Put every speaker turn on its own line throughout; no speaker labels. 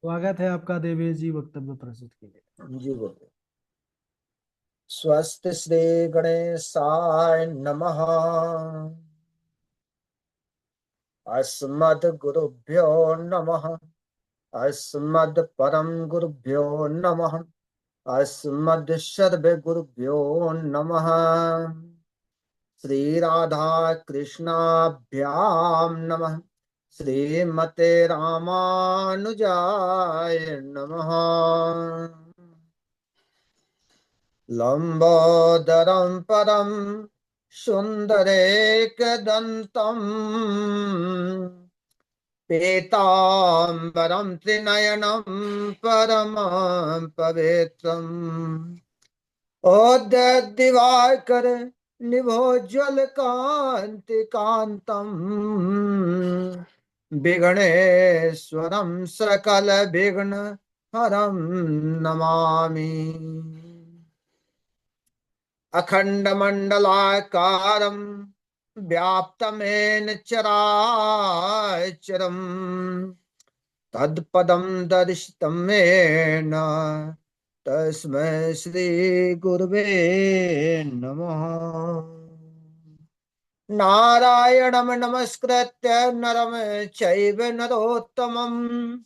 स्वागत है आपका देवेश जी वक्तव्य प्रस्तुत के लिए।
जी बोलिए। स्वस्ति श्री गणेशाय नमः। अस्मद् गुरुभ्यो नमः। अस्मद् परम गुरुभ्यो नमः। अस्मद् सर्व गुरुभ्यो नमः। श्री राधा कृष्णाभ्याम नमः। श्रीमते रामानुजाय नमः। लंबोदरं परम सुंदरेकदंतम् पीतांबरं त्रिनयनं परमं पवित्रम् दिवाकर निभोज्वलकान्ति कान्तम् विघ्नेश्वरं सकल विघ्न हरं नमामि। अखण्डमण्डलाकारं व्याप्तमेन चराचरम् तत्पदं दर्शितं येन तस्मै श्रीगुरवे नमः। नारायणं नमस्कृत्य नरं चैव नरोत्तमम्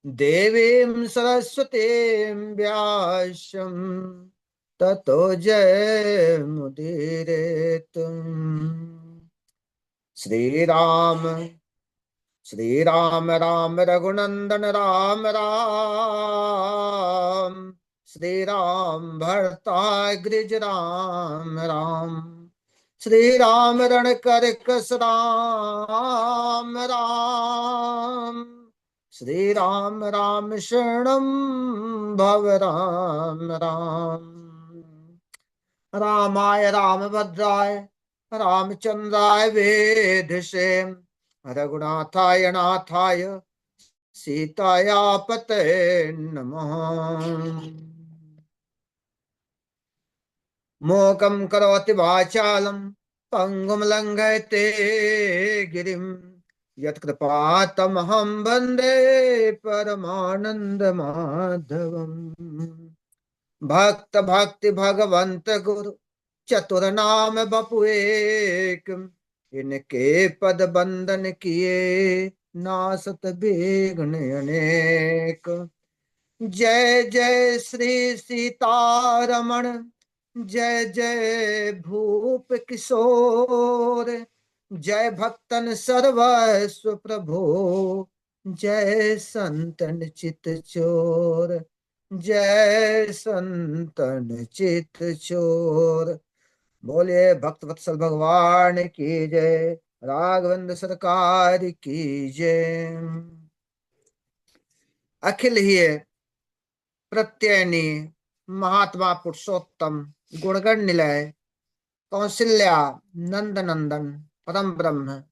देवीं सरस्वतीं व्यासं ततो जयमुदीरयेत्। श्रीराम श्रीराम राम रघुनंदन राम राम। श्रीराम भरता गिरिज राम राम। श्रीराम रण कर कस राम राम। श्रीराम राम शरणं भव राम राम। रामाय रामभद्राय रामचंद्राय वेधसे रघुनाथाय नाथाय सीताया पतये नमः। मोकं करोति वाचालं पंगुं लंघयते गिरिं यत्कृपातमहं वन्दे परमानन्दमाधवम्। भक्त भक्ति भगवंत गुरु चतुर नाम बपु एक। इनके पद बंदन किए नासत विघ्न अनेक। जय जय श्री सीतारमण जय जय भूप किशोर। जय भक्तन सर्वस्व प्रभो जय संतन चित चोर। जय संतन चित चोर। बोलिए भक्त वत्सल भगवान की जय। राघवेंद्र सरकार की जय। अखिल ही प्रत्ययनी महात्मा पुरुषोत्तम गुणगण निलय कौशल्या नंद नंदन परम ब्रह्म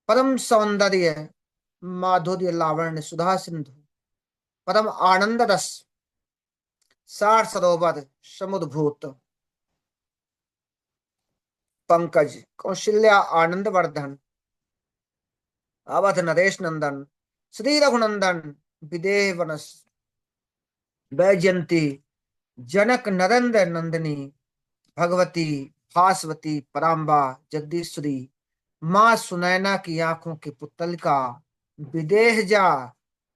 परम सौंदर्य माधुर्य लावण्य सुधा सिंधु परम आनंद रस सार सरोवर समुद्भूत पंकज कौशल्या आनंद वर्धन अवध नरेश नंदन श्री रघुनंदन विदेह वनस वैजयंती जनक नरेंद्र नंदिनी भगवती भास्वती पराम्बा जगदीश्वरी माँ सुनैना की आंखों की पुतलिका विदेह जा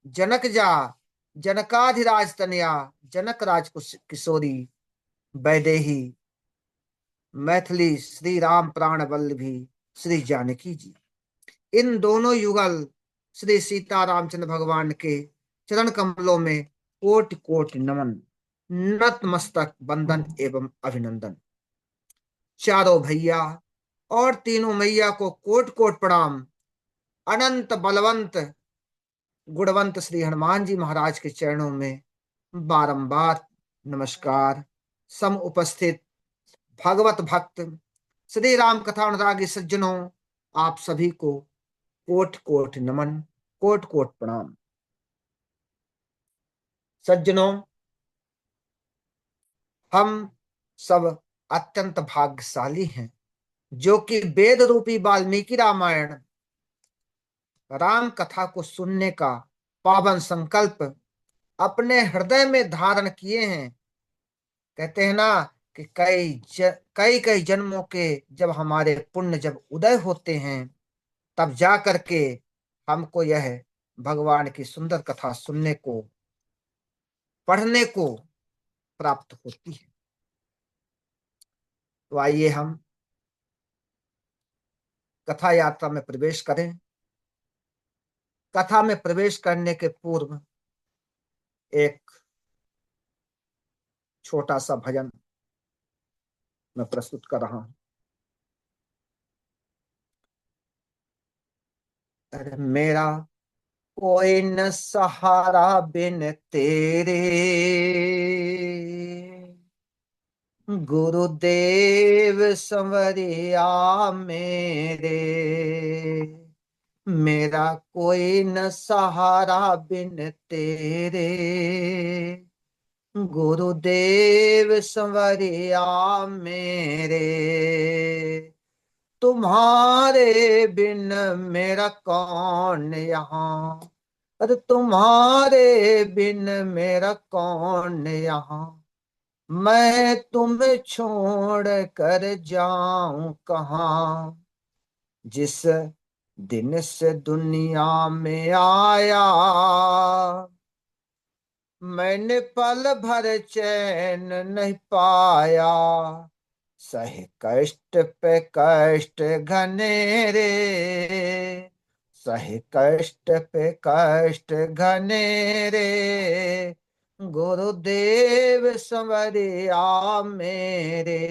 जनक जा जनकाधिराज तनया जनक राज किशोरी वैदेही मैथिली श्री राम प्राण वल्लभी श्री जानकी जी। इन दोनों युगल श्री सीता रामचंद्र भगवान के चरण कमलों में कोटि कोटि नमन नतमस्तक बंदन एवं अभिनंदन। चारों भैया और तीनों मैया को कोट कोट प्रणाम। अनंत बलवंत गुणवंत श्री हनुमान जी महाराज के चरणों में बारंबार नमस्कार। सम उपस्थित भगवत भक्त श्री राम कथा अनुरागी सज्जनों, आप सभी को कोट कोट नमन कोट कोट प्रणाम। सज्जनों, हम सब अत्यंत भाग्यशाली हैं जो कि वेद रूपी वाल्मीकि रामायण राम कथा को सुनने का पावन संकल्प अपने हृदय में धारण किए हैं। कहते हैं ना कि कई कई जन्मों के जब हमारे पुण्य जब उदय होते हैं, तब जा करके हमको यह भगवान की सुंदर कथा सुनने को, पढ़ने को प्राप्त होती है। तो आइए हम कथा यात्रा में प्रवेश करें। कथा में प्रवेश करने के पूर्व एक छोटा सा भजन मैं प्रस्तुत कर रहा हूं। अरे मेरा कोई न सहारा बिन तेरे, गुरुदेव संवरिया मेरे। मेरा कोई न सहारा बिन तेरे, गुरुदेव संवरिया मेरे। तुम्हारे बिन मेरा कौन यहाँ, अरे तुम्हारे बिन मेरा कौन यहाँ। मैं तुम्हें छोड़ कर जाऊं कहाँ। जिस दिन से दुनिया में आया, मैंने पल भर चैन नहीं पाया। सहे कष्ट पे कष्ट घनेरे, सहे कष्ट पे कष्ट घनेरे। गुरुदेव संवरिया मेरे।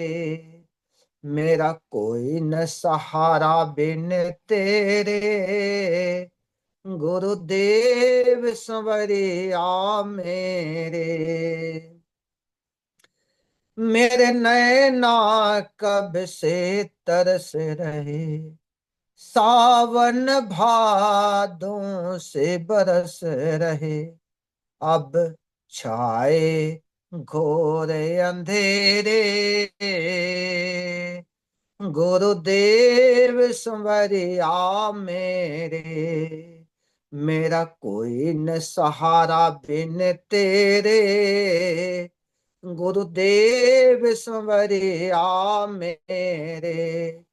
मेरा कोई न सहारा बिन तेरे, गुरुदेव संवरिया मेरे। मेरे नैना कब से तरस रहे, सावन भादों से बरस रहे। अब छाए घोर अंधेरे, गुरुदेव संवरिया मेरे। मेरा कोई न सहारा बिन तेरे, गुरुदेव संवरिया मेरे।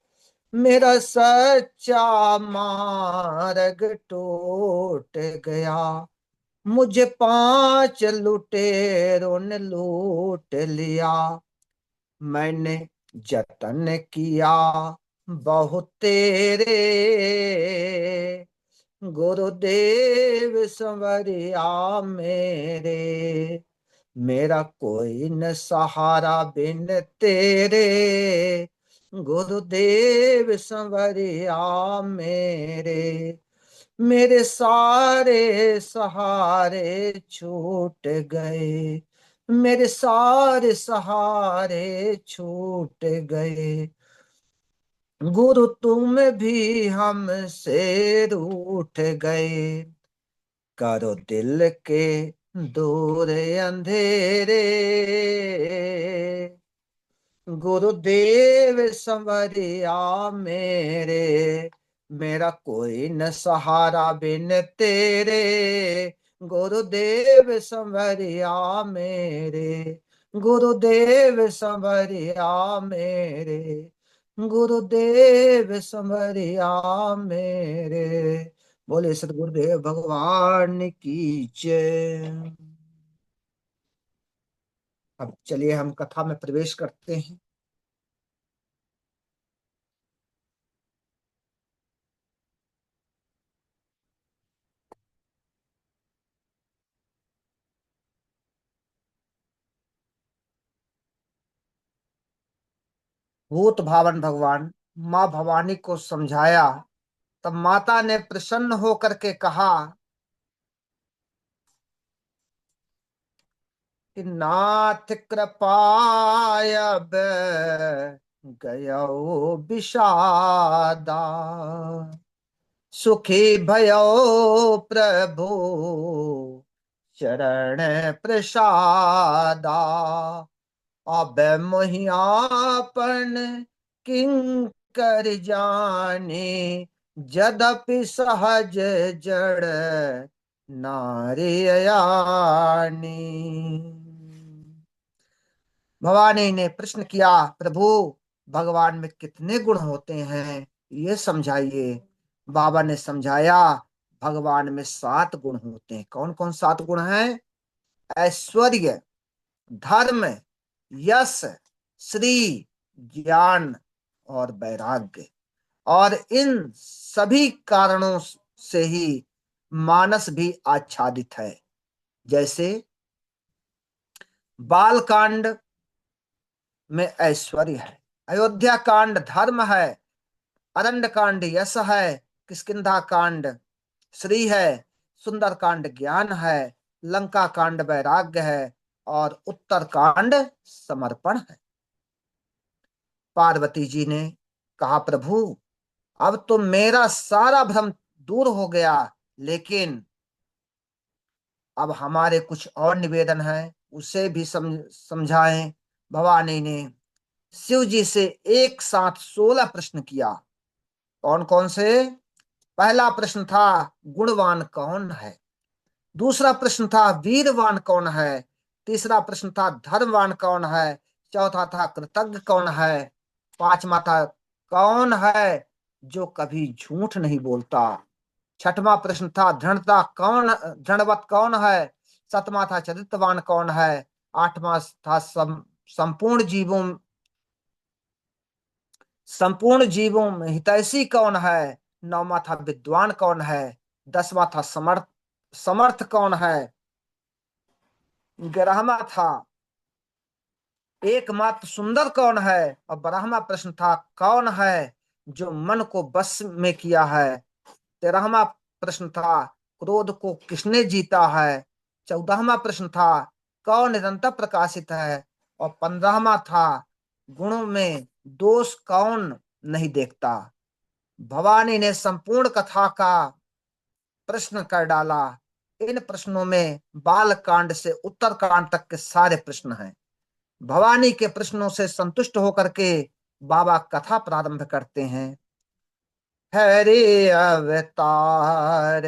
मेरा सच्चा मार्ग टूट गया, मुझे 5 लुटेरों ने लूट लिया। मैंने जतन किया बहुत तेरे, गुरुदेव संवरिया मेरे। मेरा कोई न सहारा बिन तेरे, गुरुदेव संवरिया मेरे। मेरे सारे सहारे छूट गए, मेरे सारे सहारे छूट गए। गुरु तुम भी हमसे रूठ गए, करो दिल के दूर अंधेरे। गुरुदेव संवरिया मेरे। मेरा कोई न सहारा बिन तेरे, गुरुदेव संवरिया मेरे। गुरुदेव संवरिया मेरे, गुरुदेव संवरिया मेरे। बोले सतगुरुदेव भगवान की जय। अब चलिए हम कथा में प्रवेश करते हैं। भूत भावन भगवान माँ भवानी को समझाया, तब माता ने प्रसन्न होकर के कहा कि नाथ कृपाय अब गयो विषादा। सुखी भयो प्रभु चरण प्रसादा। अब मोहियापन किंकर जाने, यद्यपि सहज जड़ नारी अयानी। भवानी ने प्रश्न किया, प्रभु भगवान में कितने गुण होते हैं ये समझाइए। बाबा ने समझाया, भगवान में 7 गुण होते हैं। कौन कौन 7 गुण हैं? ऐश्वर्य, धर्म, यश, श्री, ज्ञान और वैराग्य। और इन सभी कारणों से ही मानस भी आच्छादित है। जैसे बाल कांड में ऐश्वर्य है, अयोध्या कांड धर्म है, अरण्य कांड यश है, किष्किंधा कांड श्री है, सुंदर कांड ज्ञान है, लंका कांड वैराग्य है और उत्तर कांड समर्पण है। पार्वती जी ने कहा, प्रभु अब तो मेरा सारा भ्रम दूर हो गया, लेकिन अब हमारे कुछ और निवेदन है, उसे भी समझाएं। भवानी ने शिव जी से एक साथ 16 प्रश्न किया। कौन कौन से? पहला प्रश्न था, गुणवान कौन है? दूसरा प्रश्न था, वीरवान कौन है? तीसरा प्रश्न था, धर्मवान कौन है? चौथा था, कृतज्ञ कौन है? पांचवा था, कौन है जो कभी झूठ नहीं बोलता? छठवां प्रश्न था, दृढ़वत कौन है? सातवां था, चरित्रवान कौन है? आठवां था, संपूर्ण जीवों में हितैषी कौन है? नौवां था, विद्वान कौन है? दसवां था, समर्थ कौन है? 11वां था, एकमात्र सुंदर कौन है? और 12वां प्रश्न था, कौन है जो मन को बस में किया है? 13वां प्रश्न था, क्रोध को किसने जीता है? 14वां प्रश्न था, कौन निरंतर प्रकाशित है? और 15वां था, गुणों में दोष कौन नहीं देखता? भवानी ने संपूर्ण कथा का प्रश्न कर डाला। इन प्रश्नों में बाल कांड से उत्तर कांड तक के सारे प्रश्न हैं। भवानी के प्रश्नों से संतुष्ट होकर के बाबा कथा प्रारंभ करते हैं। हरे अवतार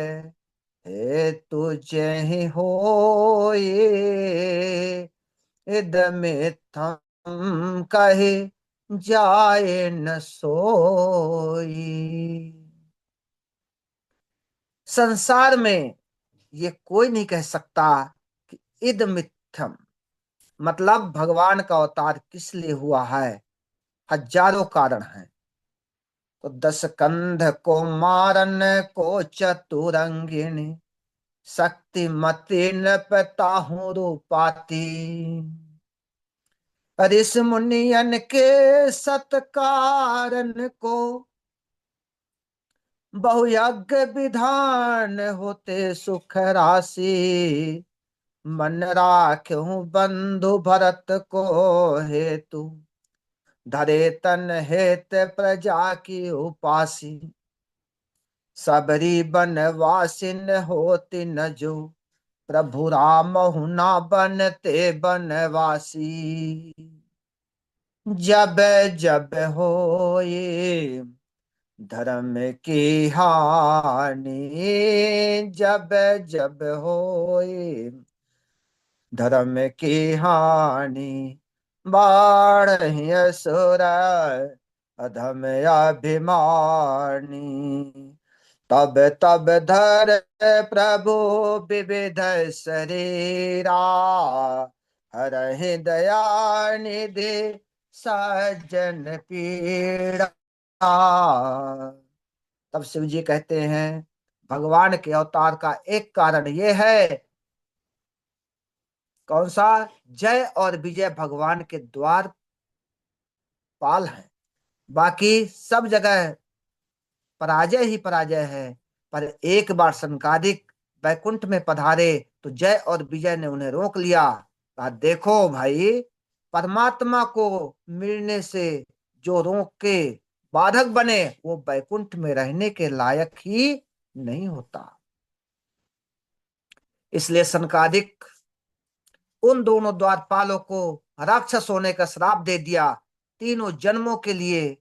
हे तुझे ही होए, इदमित्थम कहे जाए न सोई। संसार में ये कोई नहीं कह सकता कि इद मिथ्यम, मतलब भगवान का अवतार किस लिए हुआ है। हजारों कारण हैं। तो 10 कंध को मारन को चतुरंगिणी, शक्तिमती न पताहू रूपाती। ऋषि मुनियन के सत्कारन को, बहुयज्ञ विधान होते सुख राशि। मन राख्यू बंधु भरत को हेतु, धरे तन हेत प्रजा की उपासी। सबरी बनवासिन होती न जो, प्रभु राम हुना बनते बनवासी। जब जब होए धर्म की हानि, जब जब होए धर्म की हानि। बाढ़ असुर अधम अभिमानी, तब तब धर प्रभु विविध शरीरा। हरहि दया निधि सज्जन पीड़ा। तब शिव जी कहते हैं, भगवान के अवतार का एक कारण यह है। कौन सा? जय और विजय भगवान के द्वार पाल है। बाकी सब जगह पराजय ही पराजय है। पर एक बार संकादिक वैकुंठ में पधारे तो जय और विजय ने उन्हें रोक लिया। कहा, देखो भाई, परमात्मा को मिलने से जो रोक के बाधक बने, वो वैकुंठ में रहने के लायक ही नहीं होता। इसलिए संकादिक उन दोनों द्वारपालों को राक्षस होने का श्राप दे दिया। तीनों जन्मों के लिए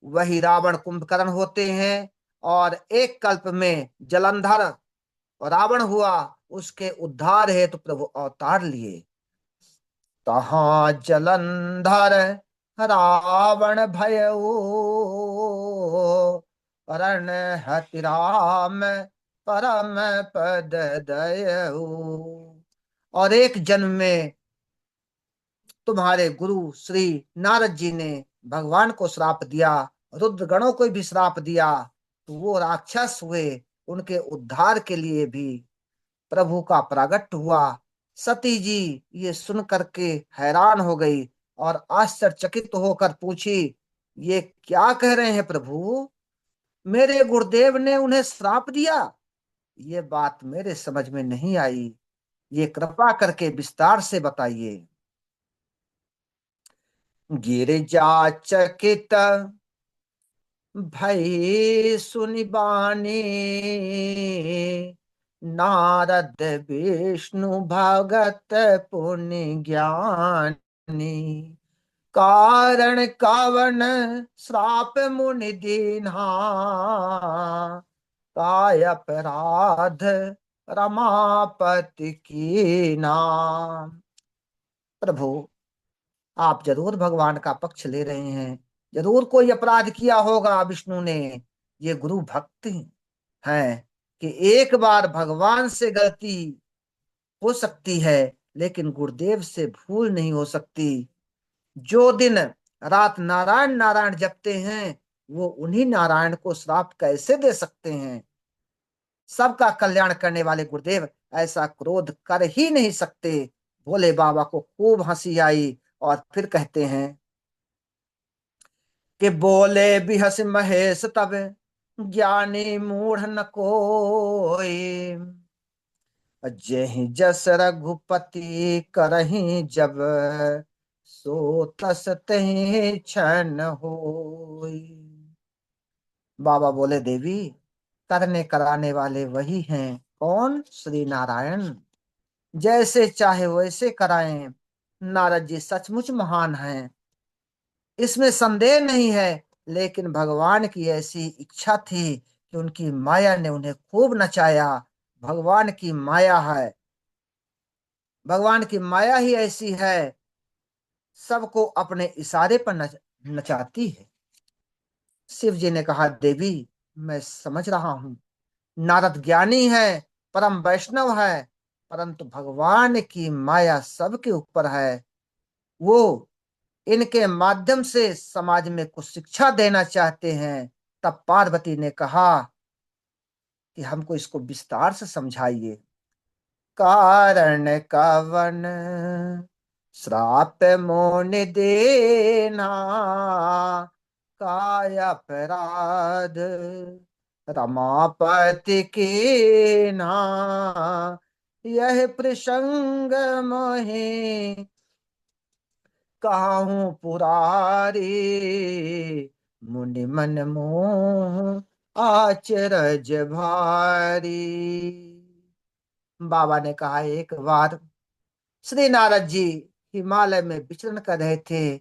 वही रावण कुंभकर्ण होते हैं और एक कल्प में जलंधर रावण हुआ, उसके उद्धार हेतु प्रभु अवतार लिए। तहाँ जलंधर रावण भयऊ, रण हति राम परम पद दयऊ। और एक जन्म में तुम्हारे गुरु श्री नारद जी ने भगवान को श्राप दिया, रुद्र गणों को भी श्राप दिया, तो वो राक्षस हुए, उनके उद्धार के लिए भी प्रभु का प्रागट्य हुआ। सती जी ये सुन करके हैरान हो गई और आश्चर्यचकित होकर पूछी, ये क्या कह रहे हैं प्रभु, मेरे गुरुदेव ने उन्हें श्राप दिया? ये बात मेरे समझ में नहीं आई, ये कृपा करके विस्तार से बताइए। गिरिजा चकित भई सुनि बानी, नारद विष्णु भगत पुनि ज्ञानी। कारण कवन श्राप मुनि दीन्हा, काय अपराध रमापति की नाम। प्रभु, आप जरूर भगवान का पक्ष ले रहे हैं, जरूर कोई अपराध किया होगा विष्णु ने। ये गुरु भक्ति हैं कि एक बार भगवान से गलती हो सकती है, लेकिन गुरुदेव से भूल नहीं हो सकती। जो दिन रात नारायण नारायण जपते हैं, वो उन्हीं नारायण को श्राप कैसे दे सकते हैं? सबका कल्याण करने वाले गुरुदेव ऐसा क्रोध कर ही नहीं सकते। भोले बाबा को खूब हंसी आई और फिर कहते हैं कि बोले बिहस महेश तब, ज्ञानी मूढ़ न कोई। जेहि जस रघुपति करही जब, सो तस तेहि क्षण होई। बाबा बोले, देवी, करने कराने वाले वही हैं। कौन? श्री नारायण। जैसे चाहे वैसे कराएं। नारद जी सचमुच महान हैं, इसमें संदेह नहीं है, लेकिन भगवान की ऐसी इच्छा थी कि उनकी माया ने उन्हें खूब नचाया। भगवान की माया है, भगवान की माया ही ऐसी है, सबको अपने इशारे पर नचाती है। शिव जी ने कहा, देवी, मैं समझ रहा हूं, नारद ज्ञानी है, परम वैष्णव है, परंतु भगवान की माया सबके ऊपर है। वो इनके माध्यम से समाज में कुछ शिक्षा देना चाहते हैं। तब पार्वती ने कहा कि हमको इसको विस्तार से समझाइए। कारण कवन श्राप मोनि देना, काय अपराध रमापति के ना। यह प्रसंग मोहि कहूँ पुरारी, मुनि मन मोह आचरज भारी। बाबा ने कहा, एक बार श्री नारद जी हिमालय में विचरण कर रहे थे।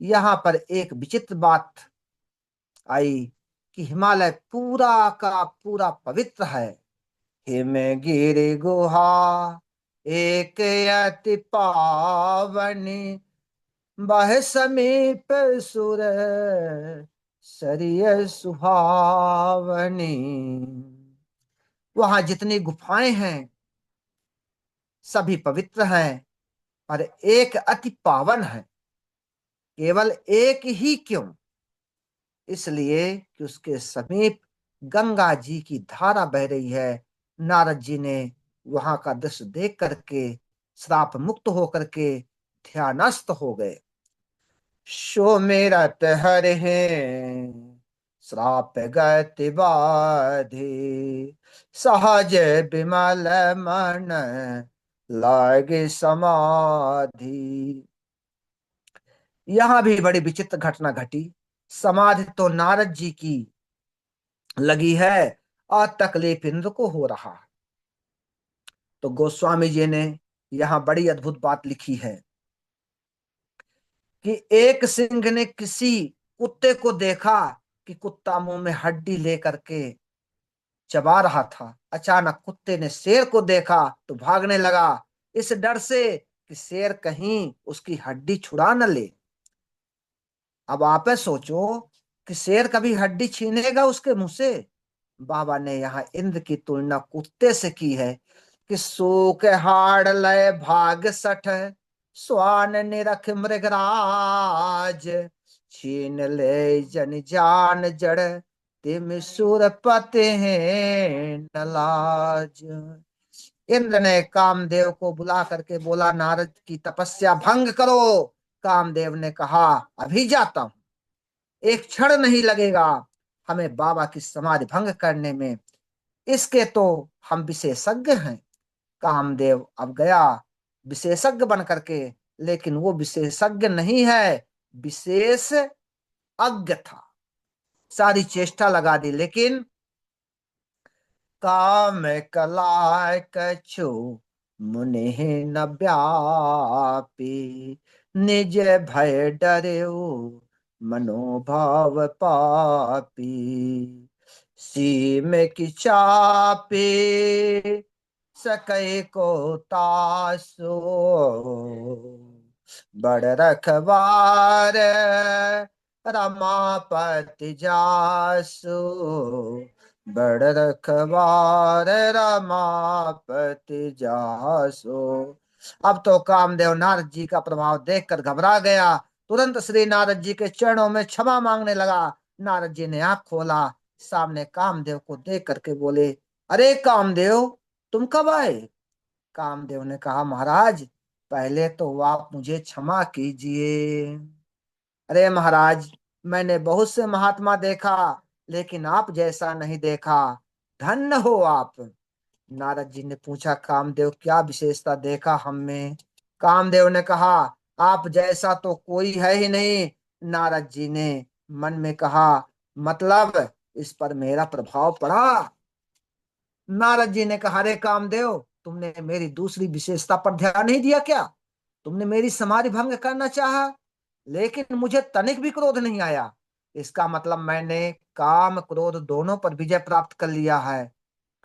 यहाँ पर एक विचित्र बात आई कि हिमालय पूरा का पूरा पवित्र है। हिमगिरि गुहा एक अति पावनी, बह समीप सुर सरिय सुहावनी। वहां जितनी गुफाएं हैं सभी पवित्र हैं, और एक अति पावन है। केवल एक ही क्यों? इसलिए कि उसके समीप गंगा जी की धारा बह रही है। नारद जी ने वहां का दृश्य देख करके श्राप मुक्त होकर के ध्यानस्थ हो गए। सुमिरत हरि श्राप गति बाधे, सहज विमल मन लागे समाधि। यहां भी बड़ी विचित्र घटना घटी। समाधि तो नारद जी की लगी है और तकलीफ इंद्र को हो रहा है। तो गोस्वामी जी ने यहां बड़ी अद्भुत बात लिखी है कि एक सिंह ने किसी कुत्ते को देखा कि कुत्ता मुंह में हड्डी लेकर के चबा रहा था। अचानक कुत्ते ने शेर को देखा तो भागने लगा, इस डर से कि शेर कहीं उसकी हड्डी छुड़ा न ले। अब आप सोचो कि शेर कभी हड्डी छीनेगा उसके मुंह से। बाबा ने यहाँ इंद्र की तुलना कुत्ते से की है कि सूख हाड़ लय भाग सठ, स्वान निरख मृगराज, छीन ले जन जान जड़, तिम सुरपते हैं नलाज। इंद्र ने कामदेव को बुला करके बोला, नारद की तपस्या भंग करो। कामदेव ने कहा, अभी जाता हूं, एक क्षण नहीं लगेगा हमें बाबा की समाधि भंग करने में, इसके तो हम विशेषज्ञ हैं। कामदेव अब गया विशेषज्ञ बन करके, लेकिन वो विशेषज्ञ नहीं है, विशेष अज्ञ था। सारी चेष्टा लगा दी, लेकिन काम कला कछु मुनि न व्यापी, निज भय डरेऊ मनोभाव पापी, सीम की चापे सकै को तासो, बड़ रखवार रमापति जासु, बड़ रखवार रमापति जासो। अब तो कामदेव नारद जी का प्रभाव देखकर घबरा गया, तुरंत श्री नारद जी के चरणों में क्षमा मांगने लगा। नारद जी ने आंख खोला, सामने कामदेव को देख करके बोले, अरे कामदेव, तुम कब आए? कामदेव ने कहा, महाराज पहले तो आप मुझे क्षमा कीजिए। अरे महाराज, मैंने बहुत से महात्मा देखा, लेकिन आप जैसा नहीं देखा, धन्य हो आप। नारद जी ने पूछा, कामदेव क्या विशेषता देखा हम में? कामदेव ने कहा, आप जैसा तो कोई है ही नहीं। नारद जी ने मन में कहा, मतलब इस पर मेरा प्रभाव पड़ा। नारद जी ने कहा, अरे कामदेव, तुमने मेरी दूसरी विशेषता पर ध्यान नहीं दिया क्या? तुमने मेरी समाधि भंग करना चाहा, लेकिन मुझे तनिक भी क्रोध नहीं आया। इसका मतलब मैंने काम क्रोध दोनों पर विजय प्राप्त कर लिया है।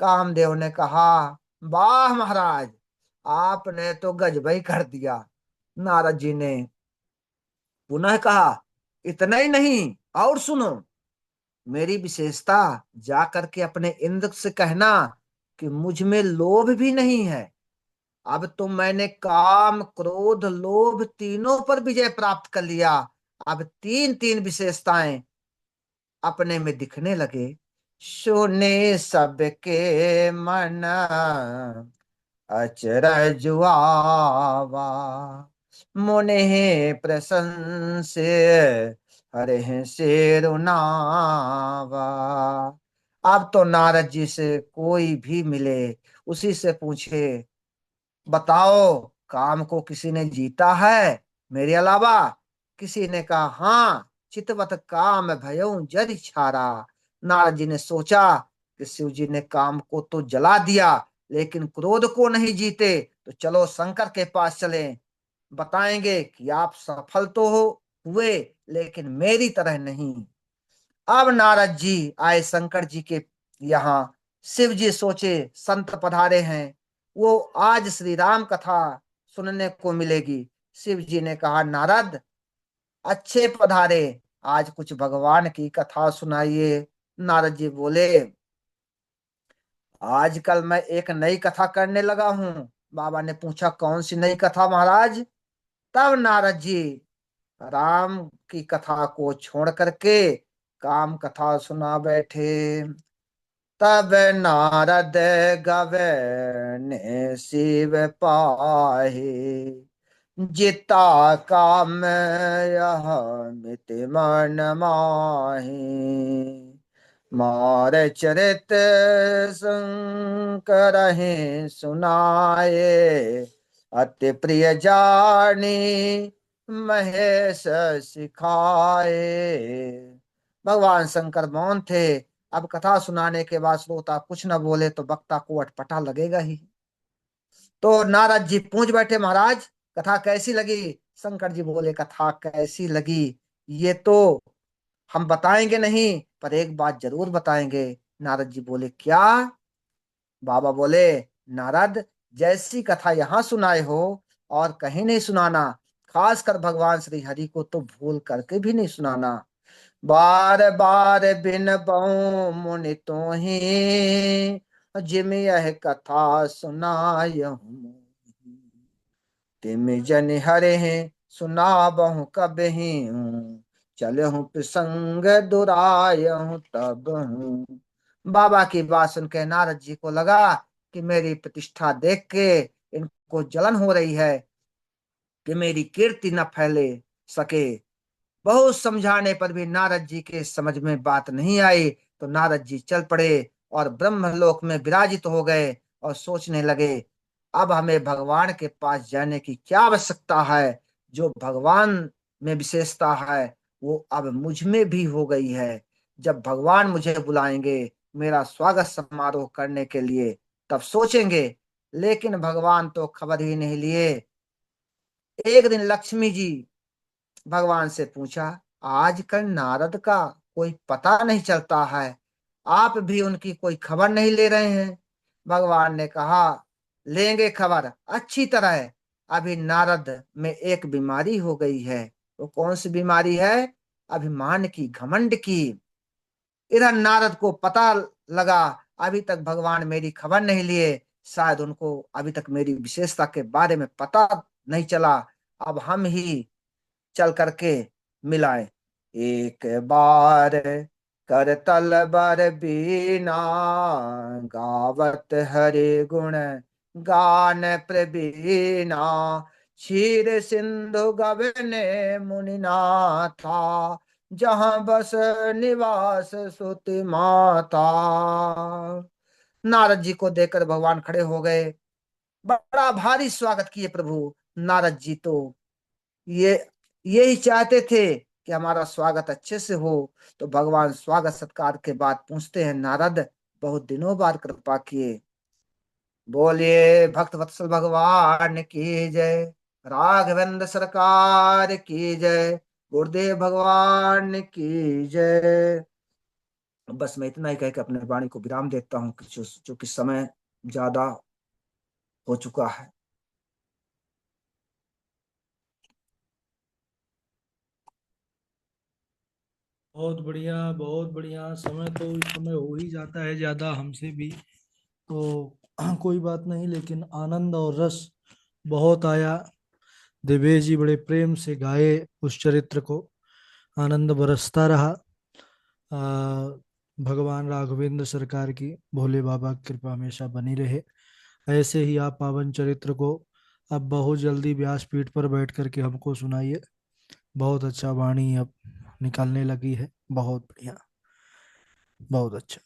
कामदेव ने कहा, वाह महाराज, आपने तो गजब ही कर दिया। नारद जी ने पुनः कहा, इतना ही नहीं, और सुनो, मेरी विशेषता जा करके अपने इंद्र से कहना कि मुझ में लोभ भी नहीं है। अब तो मैंने काम क्रोध लोभ तीनों पर विजय प्राप्त कर लिया। अब तीन तीन विशेषताएं अपने में दिखने लगे। सुने सबके मन अचरज आवा, मुने प्रशंसे हरे सिरुनावा। अब तो नारद जी से कोई भी मिले, उसी से पूछे, बताओ काम को किसी ने जीता है मेरे अलावा? किसी ने कहा, हाँ, चितवत काम भयउ जरि छारा। नारद जी ने सोचा कि शिव जी ने काम को तो जला दिया, लेकिन क्रोध को नहीं जीते, तो चलो शंकर के पास चले, बताएंगे कि आप सफल तो हुए, लेकिन मेरी तरह नहीं। अब नारद जी आए शंकर जी के यहाँ। शिव जी सोचे, संत पधारे हैं, वो आज श्री राम कथा सुनने को मिलेगी। शिव जी ने कहा, नारद अच्छे पधारे, आज कुछ भगवान की कथा सुनाइए। नारद जी बोले, आजकल मैं एक नई कथा करने लगा हूँ। बाबा ने पूछा, कौन सी नई कथा महाराज? तब नारद जी राम की कथा को छोड़ करके काम कथा सुना बैठे। तब नारद गवे ने शिव पाहे, जिता काम यह मिति मन माहे, मार चरित शंकर हैं सुनाए, अति प्रिय जानी महेश सिखाए। भगवान शंकर मौन थे। अब कथा सुनाने के बाद श्रोता कुछ न बोले तो वक्ता को अटपटा लगेगा ही। तो नारद जी पूछ बैठे, महाराज कथा कैसी लगी? शंकर जी बोले, कथा कैसी लगी ये तो हम बताएंगे नहीं, पर एक बात जरूर बताएंगे। नारद जी बोले, क्या? बाबा बोले, नारद, जैसी कथा यहाँ सुनाए हो और कहीं नहीं सुनाना, खासकर भगवान श्री हरि को तो भूल करके भी नहीं सुनाना। बार बार बिन बहूं मुनि तो ही, जिम यह कथा सुनाय हूँ। तिम जन हरे हैं सुना बहु कब ही हूँ, चले हूँ प्रसंग दुराय हूँ तब हूँ। बाबा की बात सुन के नारद जी को लगा कि मेरी प्रतिष्ठा देख के इनको जलन हो रही है कि मेरी कीर्ति न फैले सके। बहुत समझाने पर भी नारद जी के समझ में बात नहीं आई, तो नारद जी चल पड़े और ब्रह्मलोक में विराजित हो गए और सोचने लगे, अब हमें भगवान के पास जाने की क्या आवश्यकता है। जो भगवान में विशेषता है वो अब मुझ में भी हो गई है। जब भगवान मुझे बुलाएंगे मेरा स्वागत समारोह करने के लिए, तब सोचेंगे। लेकिन भगवान तो खबर ही नहीं लिए। एक दिन लक्ष्मी जी भगवान से पूछा, आजकल नारद का कोई पता नहीं चलता है, आप भी उनकी कोई खबर नहीं ले रहे हैं। भगवान ने कहा, लेंगे खबर अच्छी तरह। अभी नारद में एक बीमारी हो गई है। वो कौन सी बीमारी है? अभिमान की, घमंड की। इधर नारद को पता लगा, अभी तक भगवान मेरी खबर नहीं लिए, शायद उनको अभी तक मेरी विशेषता के बारे में पता नहीं चला। अब हम ही चल करके मिलाए। एक बार कर तल बर बीना, गावत हरे गुण गान प्रवीणा। क्षीर सिंधु गगने मुनिनाथा, जहां बस निवास सुति माता। नारद जी को देखकर भगवान खड़े हो गए। बड़ा भारी स्वागत किए प्रभु। नारद जी तो ये यही चाहते थे कि हमारा स्वागत अच्छे से हो। तो भगवान स्वागत सत्कार के बाद पूछते हैं, नारद, बहुत दिनों बाद कृपा किए, बोलिए भक्त वत्सल भगवान की जय, राघवेंद्र सरकार की जय, गुरुदेव भगवान की जय। बस मैं इतना ही कह के अपने वाणी को विराम देता हूँ, जो कि समय ज्यादा हो चुका है।
बहुत बढ़िया, बहुत बढ़िया। समय तो इस समय हो ही जाता है ज्यादा हमसे भी, तो कोई बात नहीं, लेकिन आनंद और रस बहुत आया। दिव्य जी बड़े प्रेम से गाए उस चरित्र को, आनंद बरसता रहा। भगवान राघवेंद्र सरकार की, भोले बाबा की कृपा हमेशा बनी रहे। ऐसे ही आप पावन चरित्र को अब बहुत जल्दी व्यासपीठ पर बैठ करके हमको सुनाइए। बहुत अच्छा वाणी अब निकालने लगी है, बहुत बढ़िया, बहुत अच्छा।